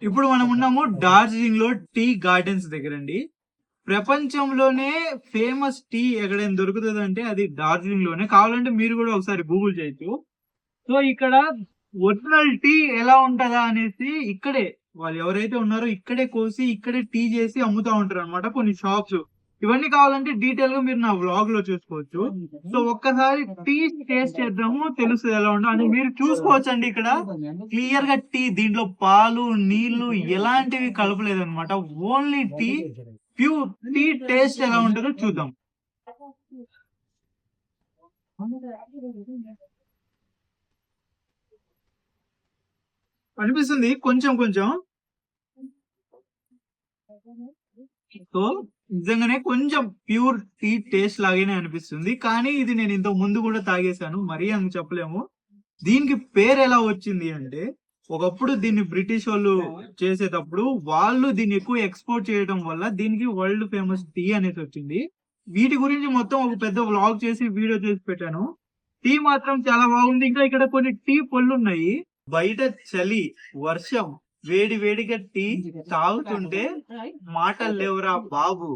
ఇప్పుడు మనం ఉన్నాము డార్జిలింగ్ లో టీ గార్డెన్స్ దగ్గర అండి. ప్రపంచంలోనే ఫేమస్ టీ ఎక్కడైనా దొరుకుతుంది అంటే అది డార్జిలింగ్ లోనే. కావాలంటే మీరు కూడా ఒకసారి గూగుల్ చేయొచ్చు. సో ఇక్కడ ఒరిజినల్ టీ ఎలా ఉంటదా అనేసి ఇక్కడే వాళ్ళు ఎవరైతే ఉన్నారో ఇక్కడే కోసి ఇక్కడే టీ చేసి అమ్ముతా ఉంటారు అనమాట కొన్ని షాప్స్. ఇవన్నీ కావాలంటే డీటెయిల్ గా మీరు నా వ్లాగ్ లో చూసుకోవచ్చు. సో ఒక్కసారి టీ టేస్ట్ చేద్దాము, తెలుస్తుంది ఎలా ఉంటుందో. అంటే మీరు చూసుకోవచ్చు అండి, ఇక్కడ క్లియర్ గా టీ, దీంట్లో పాలు నీళ్లు ఎలాంటివి కలపలేదు అనమాట. Only tea, pure tea taste ఎలా ఉంటుందో చూద్దాం. అనిపిస్తుంది కొంచెం కొంచెం. సో నిజంగానే కొంచెం ప్యూర్ టీ టేస్ట్ లాగానే అనిపిస్తుంది. కానీ ఇది నేను ఇంతకు ముందు కూడా తాగేశాను, మరీ అని చెప్పలేము. దీనికి పేరు ఎలా వచ్చింది అంటే, ఒకప్పుడు దీన్ని బ్రిటిష్ వాళ్ళు చేసేటప్పుడు వాళ్ళు దీన్ని ఎక్కువ ఎక్స్పోర్ట్ చేయడం వల్ల దీనికి వరల్డ్ ఫేమస్ టీ అనేది వచ్చింది. వీటి గురించి మొత్తం ఒక పెద్ద వ్లాగ్ చేసి వీడియో చేసి పెట్టాను. టీ మాత్రం చాలా బాగుంది. ఇంకా ఇక్కడ కొన్ని టీ పళ్ళు ఉన్నాయి. బయట చలి, వర్షం, వేడి వేడిగా టీ తాగుతుంటే మాటలు లేవురా బాబు.